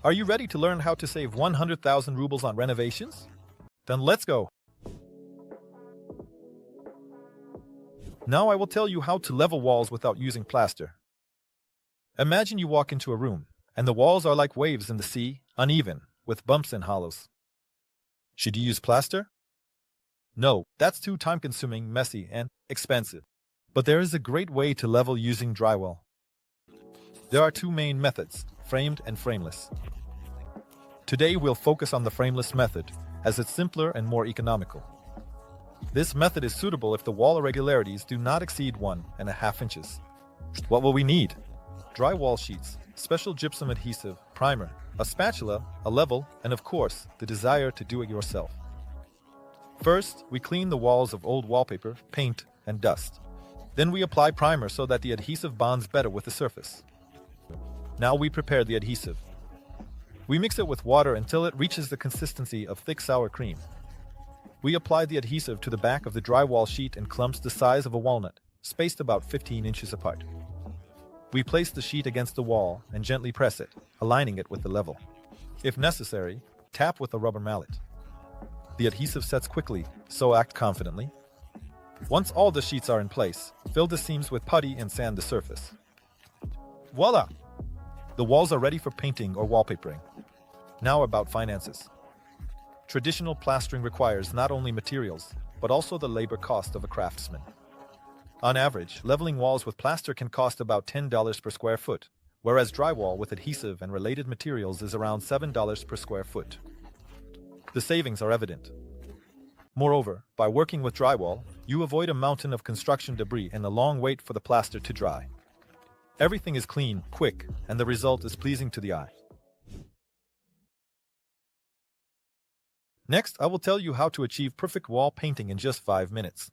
Are you ready to learn how to save 100,000 rubles on renovations? Then let's go! Now I will tell you how to level walls without using plaster. Imagine you walk into a room, and the walls are like waves in the sea, uneven, with bumps and hollows. Should you use plaster? No, that's too time-consuming, messy, and expensive. But there is a great way to level using drywall. There are two main methods, framed and frameless. Today we'll focus on the frameless method, as it's simpler and more economical. This method is suitable if the wall irregularities do not exceed 1.5 inches. What will we need? Drywall sheets, special gypsum adhesive, primer, a spatula, a level, and of course, the desire to do it yourself. First, we clean the walls of old wallpaper, paint, and dust. Then we apply primer so that the adhesive bonds better with the surface. Now we prepare the adhesive. We mix it with water until it reaches the consistency of thick sour cream. We apply the adhesive to the back of the drywall sheet in clumps the size of a walnut, spaced about 15 inches apart. We place the sheet against the wall and gently press it, aligning it with the level. If necessary, tap with a rubber mallet. The adhesive sets quickly, so act confidently. Once all the sheets are in place, fill the seams with putty and sand the surface. Voila! The walls are ready for painting or wallpapering. Now about finances. Traditional plastering requires not only materials, but also the labor cost of a craftsman. On average, leveling walls with plaster can cost about $10 per square foot, whereas drywall with adhesive and related materials is around $7 per square foot. The savings are evident. Moreover, by working with drywall, you avoid a mountain of construction debris and a long wait for the plaster to dry. Everything is clean, quick, and the result is pleasing to the eye. Next, I will tell you how to achieve perfect wall painting in just 5 minutes.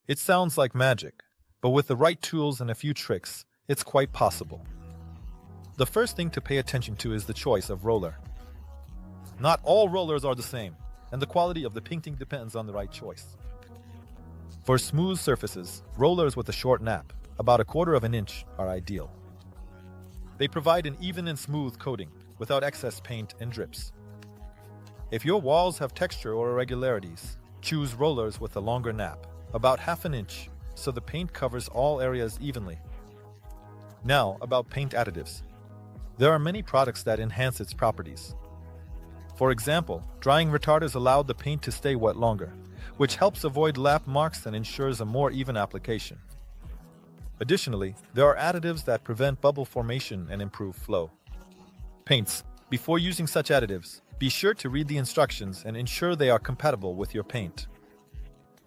It sounds like magic, but with the right tools and a few tricks, it's quite possible. The first thing to pay attention to is the choice of roller. Not all rollers are the same, and the quality of the painting depends on the right choice. For smooth surfaces, rollers with a short nap, about 1/4 inch, are ideal. They provide an even and smooth coating, without excess paint and drips. If your walls have texture or irregularities, choose rollers with a longer nap, about 1/2 inch, so the paint covers all areas evenly. Now, about paint additives. There are many products that enhance its properties. For example, drying retarders allow the paint to stay wet longer, which helps avoid lap marks and ensures a more even application. Additionally, there are additives that prevent bubble formation and improve flow. Paints. Before using such additives, be sure to read the instructions and ensure they are compatible with your paint.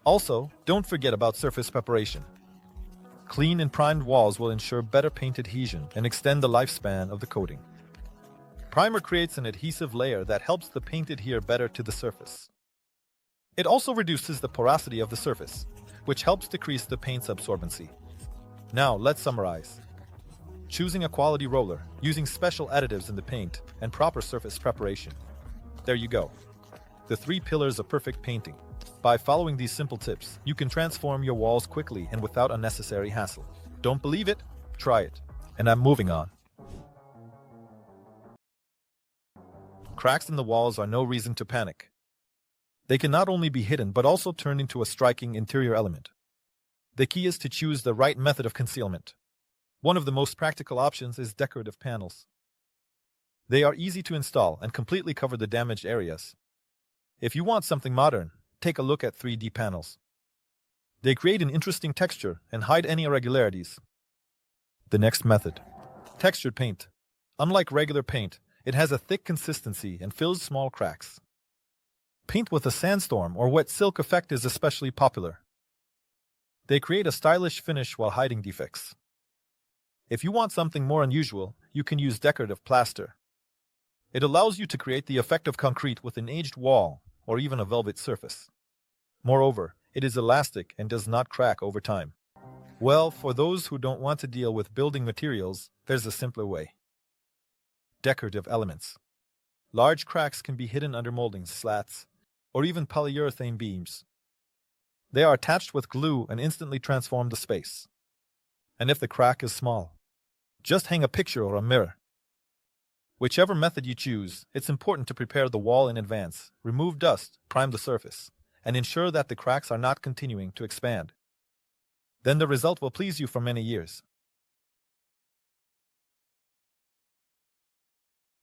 Also, don't forget about surface preparation. Clean and primed walls will ensure better paint adhesion and extend the lifespan of the coating. Primer creates an adhesive layer that helps the paint adhere better to the surface. It also reduces the porosity of the surface, which helps decrease the paint's absorbency. Now, let's summarize. Choosing a quality roller, using special additives in the paint, and proper surface preparation. There you go. The 3 pillars of perfect painting. By following these simple tips, you can transform your walls quickly and without unnecessary hassle. Don't believe it? Try it. And I'm moving on. Cracks in the walls are no reason to panic. They can not only be hidden but also turn into a striking interior element. The key is to choose the right method of concealment. One of the most practical options is decorative panels. They are easy to install and completely cover the damaged areas. If you want something modern, take a look at 3D panels. They create an interesting texture and hide any irregularities. The next method. Textured paint. Unlike regular paint, it has a thick consistency and fills small cracks. Paint with a sandstorm or wet silk effect is especially popular. They create a stylish finish while hiding defects. If you want something more unusual, you can use decorative plaster. It allows you to create the effect of concrete with an aged wall or even a velvet surface. Moreover, it is elastic and does not crack over time. Well, for those who don't want to deal with building materials, there's a simpler way. Decorative elements. Large cracks can be hidden under moldings, slats, or even polyurethane beams. They are attached with glue and instantly transform the space. And if the crack is small, just hang a picture or a mirror. Whichever method you choose, it's important to prepare the wall in advance, remove dust, prime the surface, and ensure that the cracks are not continuing to expand. Then the result will please you for many years.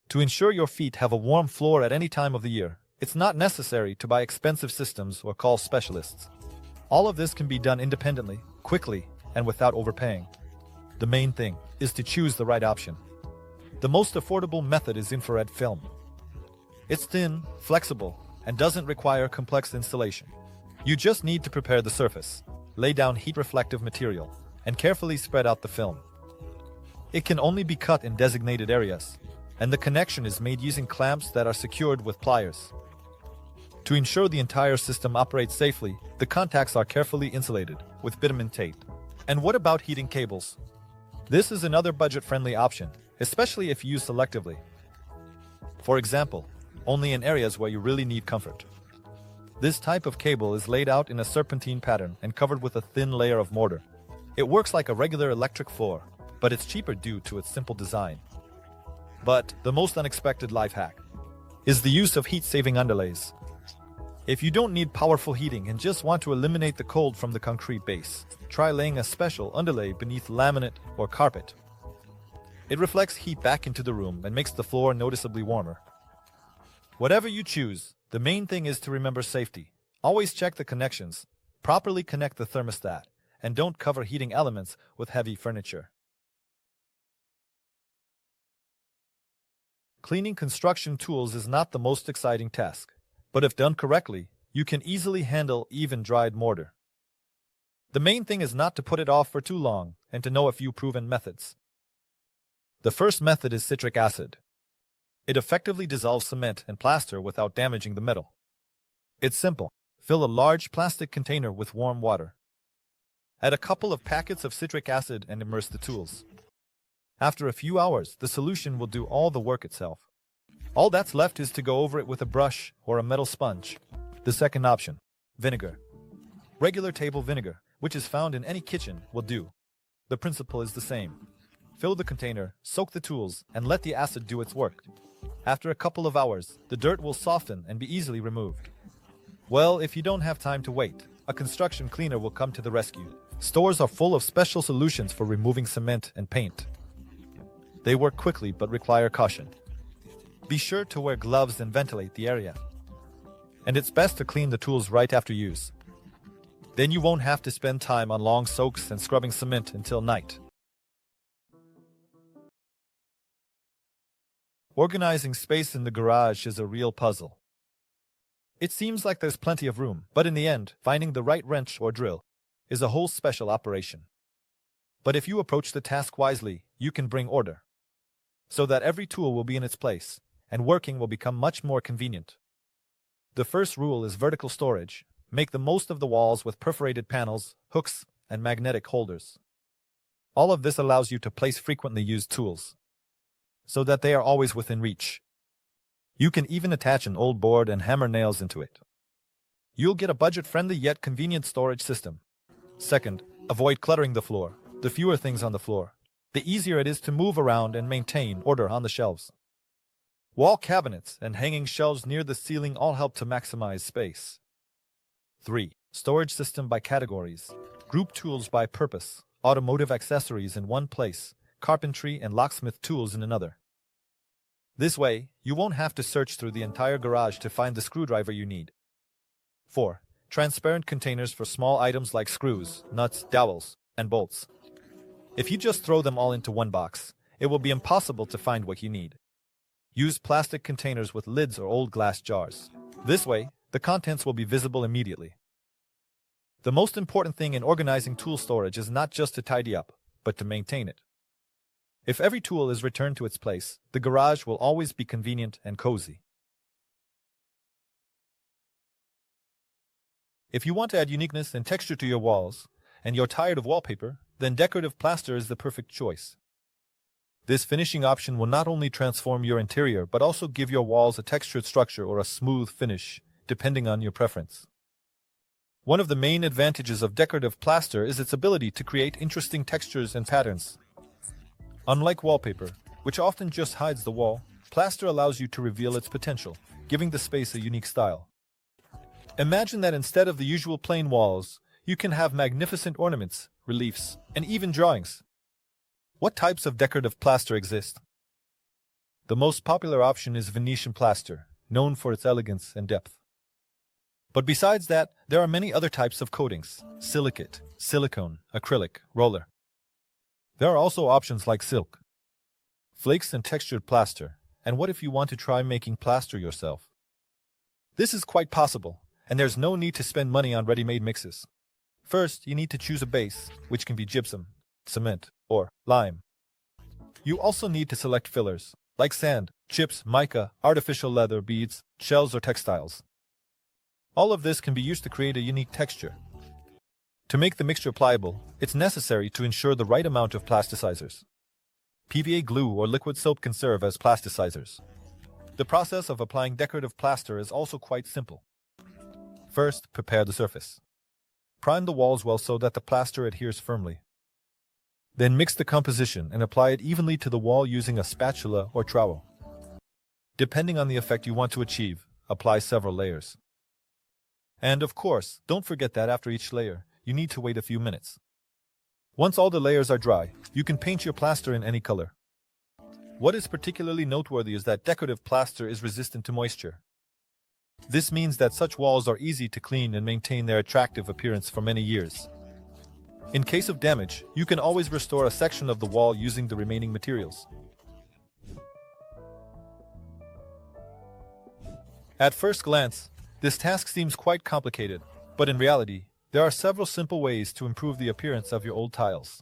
To ensure your feet have a warm floor at any time of the year, it's not necessary to buy expensive systems or call specialists. All of this can be done independently, quickly, and without overpaying. The main thing is to choose the right option. The most affordable method is infrared film. It's thin, flexible, and doesn't require complex installation. You just need to prepare the surface, lay down heat-reflective material, and carefully spread out the film. It can only be cut in designated areas, and the connection is made using clamps that are secured with pliers. To ensure the entire system operates safely, the contacts are carefully insulated with bitumen tape. And what about heating cables? This is another budget-friendly option, especially if used selectively. For example, only in areas where you really need comfort. This type of cable is laid out in a serpentine pattern and covered with a thin layer of mortar. It works like a regular electric floor, but it's cheaper due to its simple design. But the most unexpected life hack is the use of heat-saving underlays. If you don't need powerful heating and just want to eliminate the cold from the concrete base, try laying a special underlay beneath laminate or carpet. It reflects heat back into the room and makes the floor noticeably warmer. Whatever you choose, the main thing is to remember safety. Always check the connections, properly connect the thermostat, and don't cover heating elements with heavy furniture. Cleaning construction tools is not the most exciting task, but if done correctly, you can easily handle even dried mortar. The main thing is not to put it off for too long and to know a few proven methods. The first method is citric acid. It effectively dissolves cement and plaster without damaging the metal. It's simple. Fill a large plastic container with warm water. Add a couple of packets of citric acid and immerse the tools. After a few hours, the solution will do all the work itself. All that's left is to go over it with a brush or a metal sponge. The second option, vinegar. Regular table vinegar, which is found in any kitchen, will do. The principle is the same. Fill the container, soak the tools, and let the acid do its work. After a couple of hours, the dirt will soften and be easily removed. Well, if you don't have time to wait, a construction cleaner will come to the rescue. Stores are full of special solutions for removing cement and paint. They work quickly but require caution. Be sure to wear gloves and ventilate the area. And it's best to clean the tools right after use. Then you won't have to spend time on long soaks and scrubbing cement until night. Organizing space in the garage is a real puzzle. It seems like there's plenty of room, but in the end, finding the right wrench or drill is a whole special operation. But if you approach the task wisely, you can bring order, so that every tool will be in its place, and working will become much more convenient. The first rule is vertical storage. Make the most of the walls with perforated panels, hooks, and magnetic holders. All of this allows you to place frequently used tools, so that they are always within reach. You can even attach an old board and hammer nails into it. You'll get a budget-friendly yet convenient storage system. Second, avoid cluttering the floor. The fewer things on the floor, the easier it is to move around and maintain order on the shelves. Wall cabinets and hanging shelves near the ceiling all help to maximize space. 3. Storage system by categories. Group tools by purpose. Automotive accessories in one place, carpentry and locksmith tools in another. This way, you won't have to search through the entire garage to find the screwdriver you need. 4. Transparent containers for small items like screws, nuts, dowels, and bolts. If you just throw them all into one box, it will be impossible to find what you need. Use plastic containers with lids or old glass jars. This way, the contents will be visible immediately. The most important thing in organizing tool storage is not just to tidy up, but to maintain it. If every tool is returned to its place, the garage will always be convenient and cozy. If you want to add uniqueness and texture to your walls, and you're tired of wallpaper, then decorative plaster is the perfect choice. This finishing option will not only transform your interior, but also give your walls a textured structure or a smooth finish, depending on your preference. One of the main advantages of decorative plaster is its ability to create interesting textures and patterns. Unlike wallpaper, which often just hides the wall, Plaster allows you to reveal its potential, giving the space a unique style. Imagine that instead of the usual plain walls, you can have magnificent ornaments, reliefs, and even drawings. What types of decorative plaster exist? The most popular option is Venetian plaster, known for its elegance and depth. But besides that, there are many other types of coatings: silicate, silicone, acrylic, roller. There are also options like silk, flakes, and textured plaster. And what if you want to try making plaster yourself? This is quite possible, and there's no need to spend money on ready-made mixes. First, you need to choose a base, which can be gypsum, cement, or lime. You also need to select fillers, like sand, chips, mica, artificial leather, beads, shells, or textiles. All of this can be used to create a unique texture. To make the mixture pliable, it's necessary to ensure the right amount of plasticizers. PVA glue or liquid soap can serve as plasticizers. The process of applying decorative plaster is also quite simple. First, prepare the surface. Prime the walls well so that the plaster adheres firmly. Then mix the composition and apply it evenly to the wall using a spatula or trowel. Depending on the effect you want to achieve, apply several layers. And of course, don't forget that after each layer, you need to wait a few minutes. Once all the layers are dry, you can paint your plaster in any color. What is particularly noteworthy is that decorative plaster is resistant to moisture. This means that such walls are easy to clean and maintain their attractive appearance for many years. In case of damage, you can always restore a section of the wall using the remaining materials. At first glance, this task seems quite complicated, but in reality, there are several simple ways to improve the appearance of your old tiles.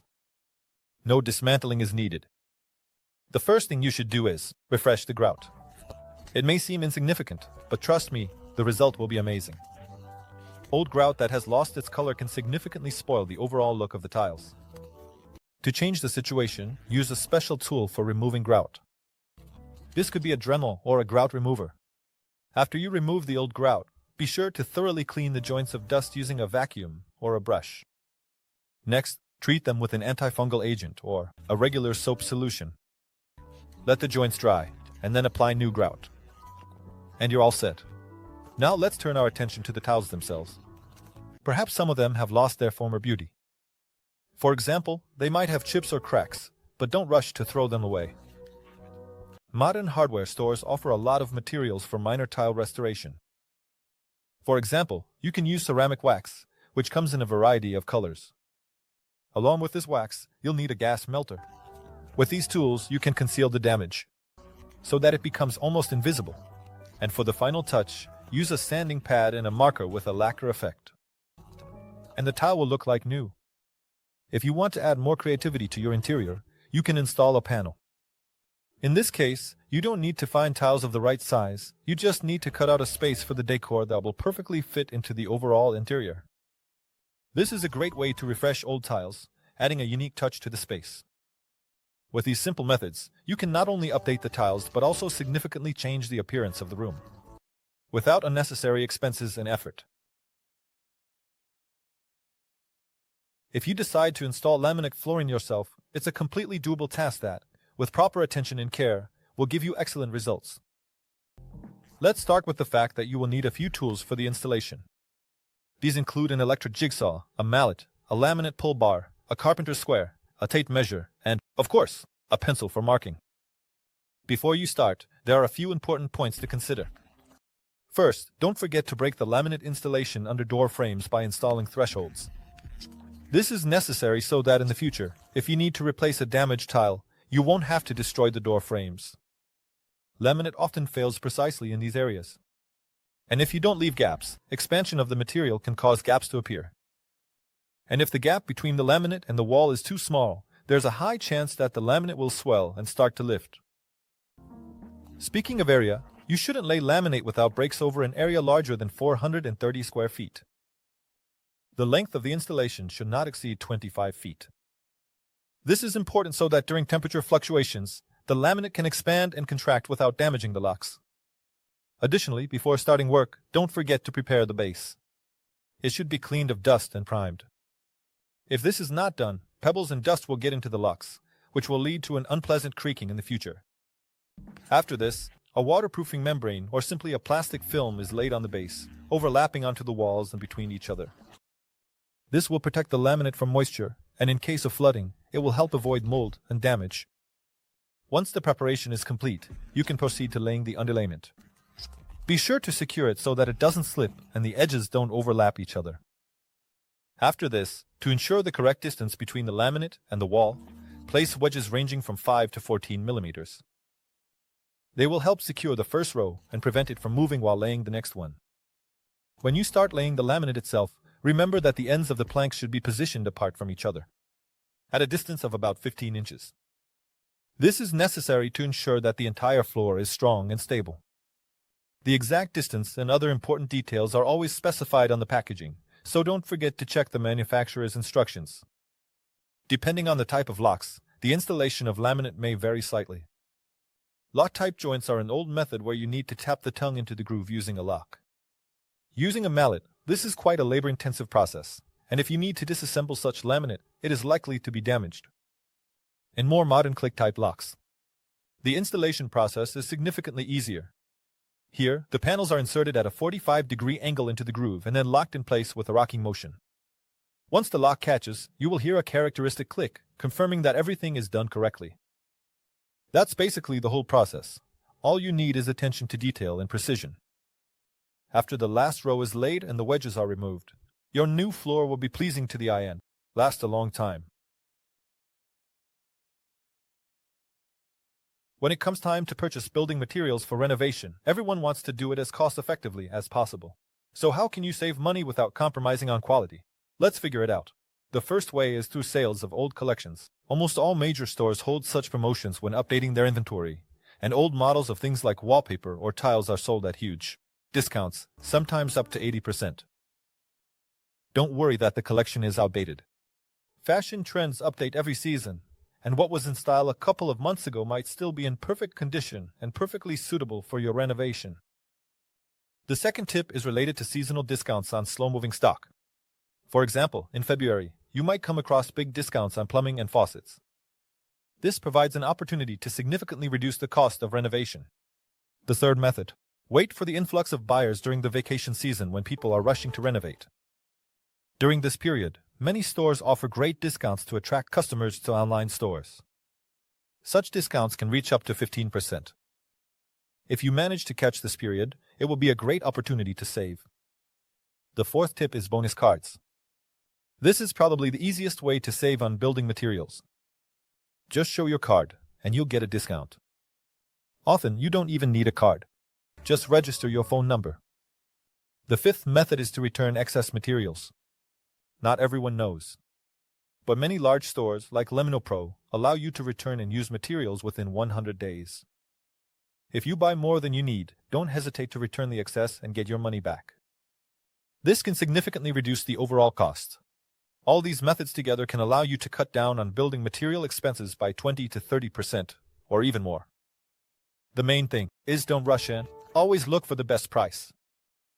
No dismantling is needed. The first thing you should do is refresh the grout. It may seem insignificant, but trust me, the result will be amazing. Old grout that has lost its color can significantly spoil the overall look of the tiles. To change the situation, use a special tool for removing grout. This could be a Dremel or a grout remover. After you remove the old grout, be sure to thoroughly clean the joints of dust using a vacuum or a brush. Next, treat them with an antifungal agent or a regular soap solution. Let the joints dry, and then apply new grout. And you're all set. Now let's turn our attention to the tiles themselves. Perhaps some of them have lost their former beauty. For example, they might have chips or cracks, but don't rush to throw them away. Modern hardware stores offer a lot of materials for minor tile restoration. For example, you can use ceramic wax, which comes in a variety of colors. Along with this wax, you'll need a gas melter. With these tools, you can conceal the damage, so that it becomes almost invisible. And for the final touch, use a sanding pad and a marker with a lacquer effect. And the tile will look like new. If you want to add more creativity to your interior, you can install a panel. In this case, you don't need to find tiles of the right size, you just need to cut out a space for the decor that will perfectly fit into the overall interior. This is a great way to refresh old tiles, adding a unique touch to the space. With these simple methods, you can not only update the tiles but also significantly change the appearance of the room, without unnecessary expenses and effort. If you decide to install laminate flooring yourself, it's a completely doable task that, with proper attention and care, will give you excellent results. Let's start with the fact that you will need a few tools for the installation. These include an electric jigsaw, a mallet, a laminate pull bar, a carpenter's square, a tape measure, and, of course, a pencil for marking. Before you start, there are a few important points to consider. First, don't forget to break the laminate installation under door frames by installing thresholds. This is necessary so that in the future, if you need to replace a damaged tile, you won't have to destroy the door frames. Laminate often fails precisely in these areas. And if you don't leave gaps, expansion of the material can cause gaps to appear. And if the gap between the laminate and the wall is too small, there's a high chance that the laminate will swell and start to lift. Speaking of area, you shouldn't lay laminate without breaks over an area larger than 430 square feet. The length of the installation should not exceed 25 feet. This is important so that during temperature fluctuations, the laminate can expand and contract without damaging the locks. Additionally, before starting work, don't forget to prepare the base. It should be cleaned of dust and primed. If this is not done, pebbles and dust will get into the locks, which will lead to an unpleasant creaking in the future. After this, a waterproofing membrane or simply a plastic film is laid on the base, overlapping onto the walls and between each other. This will protect the laminate from moisture, and in case of flooding, it will help avoid mold and damage. Once the preparation is complete, you can proceed to laying the underlayment. Be sure to secure it so that it doesn't slip and the edges don't overlap each other. After this, to ensure the correct distance between the laminate and the wall, place wedges ranging from 5 to 14 millimeters. They will help secure the first row and prevent it from moving while laying the next one. When you start laying the laminate itself, remember that the ends of the planks should be positioned apart from each other, at a distance of about 15 inches. This is necessary to ensure that the entire floor is strong and stable. The exact distance and other important details are always specified on the packaging, so don't forget to check the manufacturer's instructions. Depending on the type of locks, the installation of laminate may vary slightly. Lock-type joints are an old method where you need to tap the tongue into the groove using a lock. Using a mallet, this is quite a labor-intensive process, and if you need to disassemble such laminate, it is likely to be damaged. In more modern click-type locks, the installation process is significantly easier. Here, the panels are inserted at a 45-degree angle into the groove and then locked in place with a rocking motion. Once the lock catches, you will hear a characteristic click, confirming that everything is done correctly. That's basically the whole process. All you need is attention to detail and precision. After the last row is laid and the wedges are removed, your new floor will be pleasing to the eye and last a long time. When it comes time to purchase building materials for renovation, everyone wants to do it as cost-effectively as possible. So how can you save money without compromising on quality? Let's figure it out. The first way is through sales of old collections. Almost all major stores hold such promotions when updating their inventory, and old models of things like wallpaper or tiles are sold at huge discounts, sometimes up to 80%. Don't worry that the collection is outdated. Fashion trends update every season, and what was in style a couple of months ago might still be in perfect condition and perfectly suitable for your renovation. The second tip is related to seasonal discounts on slow-moving stock. For example, in February, you might come across big discounts on plumbing and faucets. This provides an opportunity to significantly reduce the cost of renovation. The third method: wait for the influx of buyers during the vacation season when people are rushing to renovate. During this period, many stores offer great discounts to attract customers to online stores. Such discounts can reach up to 15%. If you manage to catch this period, it will be a great opportunity to save. The fourth tip is bonus cards. This is probably the easiest way to save on building materials. Just show your card, and you'll get a discount. Often, you don't even need a card. Just register your phone number. The fifth method is to return excess materials. Not everyone knows, but many large stores like Lemino Pro allow you to return and use materials within 100 days. If you buy more than you need, don't hesitate to return the excess and get your money back. This can significantly reduce the overall cost. All these methods together can allow you to cut down on building material expenses by 20 to 30%, or even more. The main thing is don't rush in. Always look for the best price.